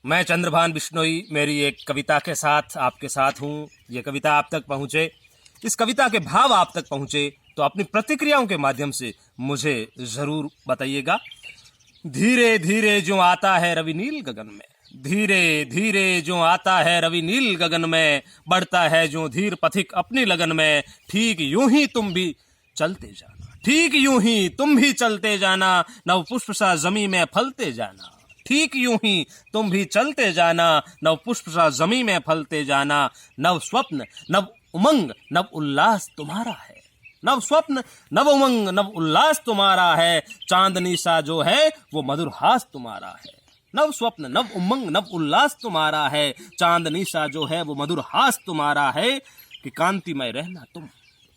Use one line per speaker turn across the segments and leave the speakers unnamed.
मैं चंद्रभान बिश्नोई मेरी एक कविता के साथ आपके साथ हूँ। ये कविता आप तक पहुँचे, इस कविता के भाव आप तक पहुँचे तो अपनी प्रतिक्रियाओं के माध्यम से मुझे जरूर बताइएगा। धीरे धीरे जो आता है रवि नील गगन में, धीरे धीरे जो आता है रवि नील गगन में, बढ़ता है जो धीर पथिक अपनी लगन में, ठीक यूं ही तुम भी चलते जाना, ठीक यूं ही तुम भी चलते जाना, नव पुष्प सा जमी में फलते जाना, ठीक यूं ही तुम भी चलते जाना, नव पुष्प सा जमी में फलते जाना, नव स्वप्न नव उमंग नव उल्लास तुम्हारा है, नव स्वप्न नव उमंग नव उल्लास तुम्हारा है, चांदनी सा जो है वो मधुर हास तुम्हारा है, नव स्वप्न नव उमंग नव उल्लास तुम्हारा है, चांदनी सा जो है वो मधुर हास तुम्हारा है, कि कांतिमय रहना तुम,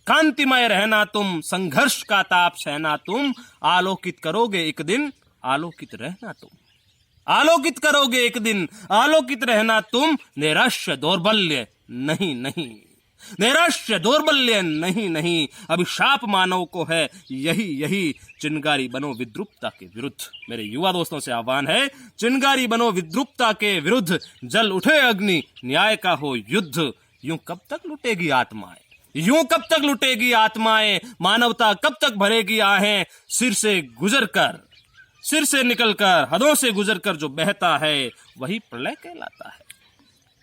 कांतिमय रहना तुम, संघर्ष का ताप सहना तुम, आलोकित करोगे एक दिन आलोकित रहना तुम, आलोकित करोगे एक दिन आलोकित रहना तुम, नैराश्य दौर्बल्य नहीं नहीं, नैराश्य दौर्बल्य नहीं नहीं, अभिशाप मानव को है यही यही, चिंगारी बनो विद्रुपता के विरुद्ध। मेरे युवा दोस्तों से आह्वान है, चिंगारी बनो विद्रुपता के विरुद्ध, जल उठे अग्नि न्याय का हो युद्ध, यूं कब तक लुटेगी आत्माएं, यूं कब तक लुटेगी आत्माएं, मानवता कब तक भरेगी आहें, सिर से गुजर कर, सिर से निकलकर, हदों से गुजरकर जो बहता है वही प्रलय कहलाता है,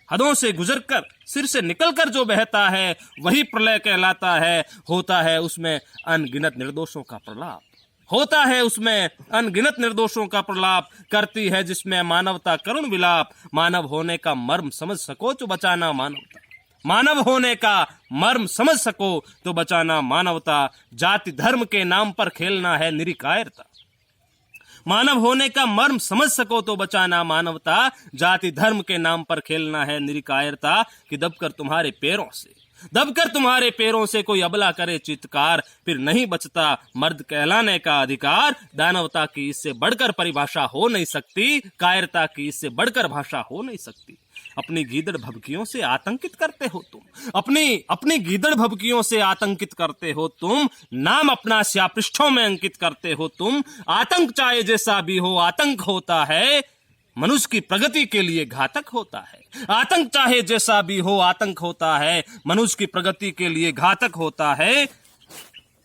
हदों से गुजरकर सिर से निकलकर जो बहता है वही प्रलय कहलाता है, होता है उसमें अनगिनत निर्दोषों का प्रलाप, होता है उसमें अनगिनत निर्दोषों का प्रलाप, करती है जिसमें मानवता करुण विलाप, मानव होने का मर्म समझ सको तो बचाना मानवता, मानव होने का मर्म समझ सको तो बचाना मानवता, जाति धर्म के नाम पर खेलना है निरीकायरता, मानव होने का मर्म समझ सको तो बचाना मानवता, जाति धर्म के नाम पर खेलना है निरीकायरता, कि दबकर तुम्हारे पैरों से, दबकर तुम्हारे पैरों से कोई अबला करे चित्कार, फिर नहीं बचता मर्द कहलाने का अधिकार, दानवता की इससे बढ़कर परिभाषा हो नहीं सकती, कायरता की इससे बढ़कर भाषा हो नहीं सकती। अपनी गीदड़ भभकियों से आतंकित करते हो तुम, अपनी गीदड़ भभकियों से आतंकित करते हो तुम, नाम अपना स्या पृष्ठों में अंकित करते हो तुम, आतंक चाहे जैसा भी हो आतंक होता है, मनुष्य की प्रगति के लिए घातक होता है, आतंक चाहे जैसा भी हो आतंक होता है, मनुष्य की प्रगति के लिए घातक होता है।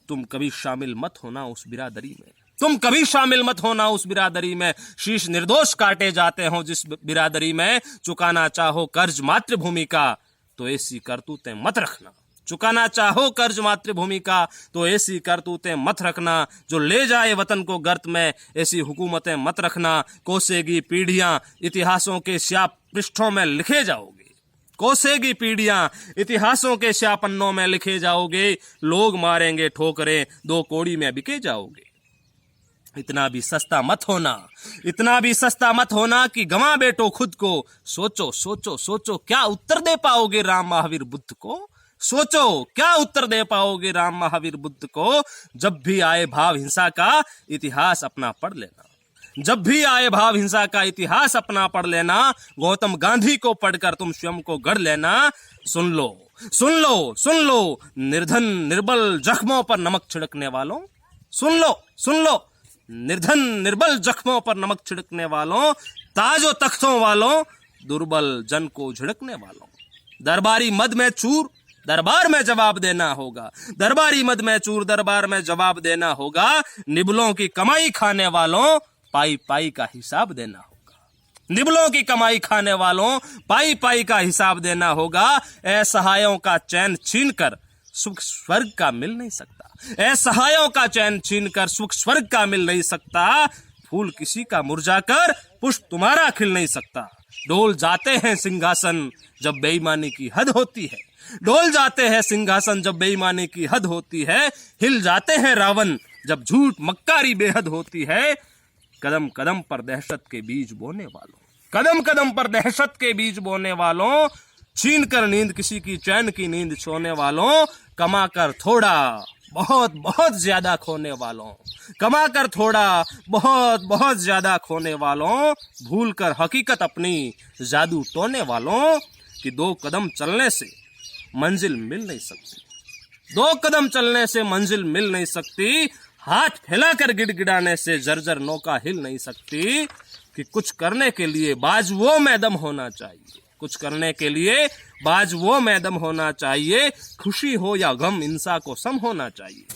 तुम कभी शामिल मत होना उस बिरादरी में, तुम कभी शामिल मत होना उस बिरादरी में, शीश निर्दोष काटे जाते हो जिस बिरादरी में, चुकाना चाहो कर्ज मातृभूमि का तो ऐसी करतूतें मत रखना, चुकाना चाहो कर्ज मातृभूमि का तो ऐसी करतूतें मत रखना, जो ले जाए वतन को गर्त में ऐसी हुकूमतें मत रखना, कोसेगी पीढ़ियां इतिहासों के स्या पृष्ठों में लिखे जाओगे, कोसेगी पीढ़ियां इतिहासों के स्या पन्नों में लिखे जाओगे, लोग मारेंगे ठोकरें दो कोड़ी में बिके जाओगे। इतना भी सस्ता मत होना, इतना भी सस्ता मत होना कि गंवा बैठो खुद को, सोचो सोचो सोचो क्या उत्तर दे पाओगे राम महावीर बुद्ध को, सोचो क्या उत्तर दे पाओगे राम महावीर बुद्ध को। जब भी आए भाव हिंसा का इतिहास अपना पढ़ लेना, जब भी आए भाव हिंसा का इतिहास अपना पढ़ लेना, गौतम गांधी को पढ़कर तुम स्वयं को गढ़ लेना। सुन लो सुन लो सुन लो निर्धन निर्बल जख्मों पर नमक छिड़कने वालों, सुन लो निर्धन निर्बल जख्मों पर नमक छिड़कने वालों, ताजो तख्तों वालों, दुर्बल जन को झिड़कने वालों, दरबारी मद में चूर दरबार में जवाब देना होगा, दरबारी मद में चूर दरबार में जवाब देना होगा, निबलों की कमाई खाने वालों पाई पाई का हिसाब देना होगा, निबलों की कमाई खाने वालों पाई पाई का हिसाब देना होगा। असहायों का चैन छीनकर सुख स्वर्ग का मिल नहीं सकता, असहायों का चैन छीनकर सुख स्वर्ग का मिल नहीं सकता, फूल किसी का मुरझाकर पुष्प तुम्हारा खिल नहीं सकता। डोल जाते हैं सिंहासन जब बेईमानी की हद होती है, डोल जाते हैं सिंहासन जब बेईमानी की हद होती है, हिल जाते हैं रावण जब झूठ मक्कारी बेहद होती है। कदम कदम पर दहशत के बीज बोने वालों, कदम कदम पर दहशत के बीज बोने वालों, छीन कर नींद किसी की चैन की नींद सोने वालों, कमा कर थोड़ा बहुत बहुत ज्यादा खोने वालों, कमा कर थोड़ा बहुत बहुत ज्यादा खोने वालों, भूल कर हकीकत अपनी जादू टोने वालों, कि दो कदम चलने से मंजिल मिल नहीं सकती, दो कदम चलने से मंजिल मिल नहीं सकती, हाथ फैलाकर गिड़गिड़ाने से जर्जर नौका हिल नहीं सकती। कि कुछ करने के लिए बाजुओं में दम होना चाहिए। कुछ करने के लिए बाजुओं में दम होना चाहिए। खुशी हो या गम इंसान को सम होना चाहिए।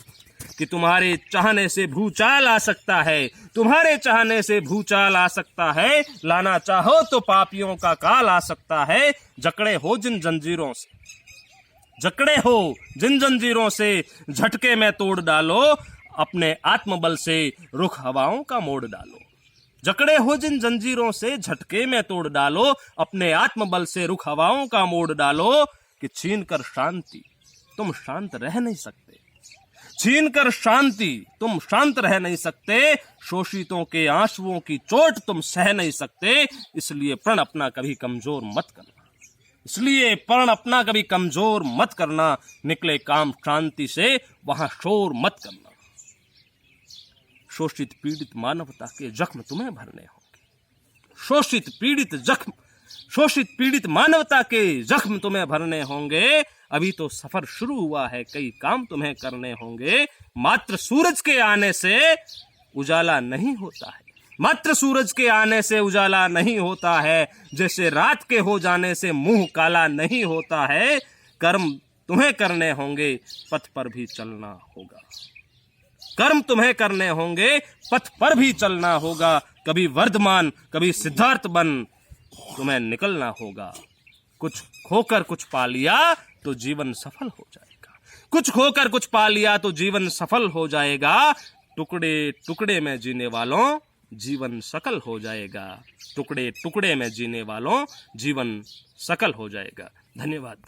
कि तुम्हारे चाहने से भूचाल आ सकता है, तुम्हारे चाहने से भूचाल आ सकता है। लाना चाहो तो पापियों का काल आ सकता है। जकड़े हो जिन जंजीरों से, जकड़े हो जिन जंजीरों से, झटके में तोड़ डालो। अपने आत्मबल से रुख हवाओं का मोड़ डालो। जकड़े हो जिन जंजीरों से, झटके में तोड़ डालो। अपने आत्मबल से रुख हवाओं का मोड़ डालो। कि छीन कर शांति तुम शांत रह नहीं सकते, छीन कर शांति तुम शांत रह नहीं सकते। शोषितों के आंसुओं की चोट तुम सह नहीं सकते। इसलिए प्रण अपना कभी कमजोर मत करना, इसलिए प्रण अपना कभी कमजोर मत करना। निकले काम शांति से, वहां शोर मत करना। शोषित पीड़ित मानवता के जख्म तुम्हें भरने होंगे। शोषित पीड़ित मानवता के जख्म तुम्हें भरने होंगे। अभी तो सफर शुरू हुआ है, कई काम तुम्हें करने होंगे। मात्र सूरज के आने से उजाला नहीं होता है, मात्र सूरज के आने से उजाला नहीं होता है। जैसे रात के हो जाने से मुंह काला नहीं होता है। कर्म तुम्हें करने होंगे, पथ पर भी चलना होगा। कर्म तुम्हें करने होंगे, पथ पर भी चलना होगा। कभी वर्धमान कभी सिद्धार्थ बन तुम्हें निकलना होगा। कुछ खोकर कुछ पा लिया तो जीवन सफल हो जाएगा। कुछ खोकर कुछ पा लिया तो जीवन सफल हो जाएगा। टुकड़े टुकड़े में जीने वालों जीवन सकल हो जाएगा। टुकड़े टुकड़े में जीने वालों जीवन सकल हो जाएगा। धन्यवाद।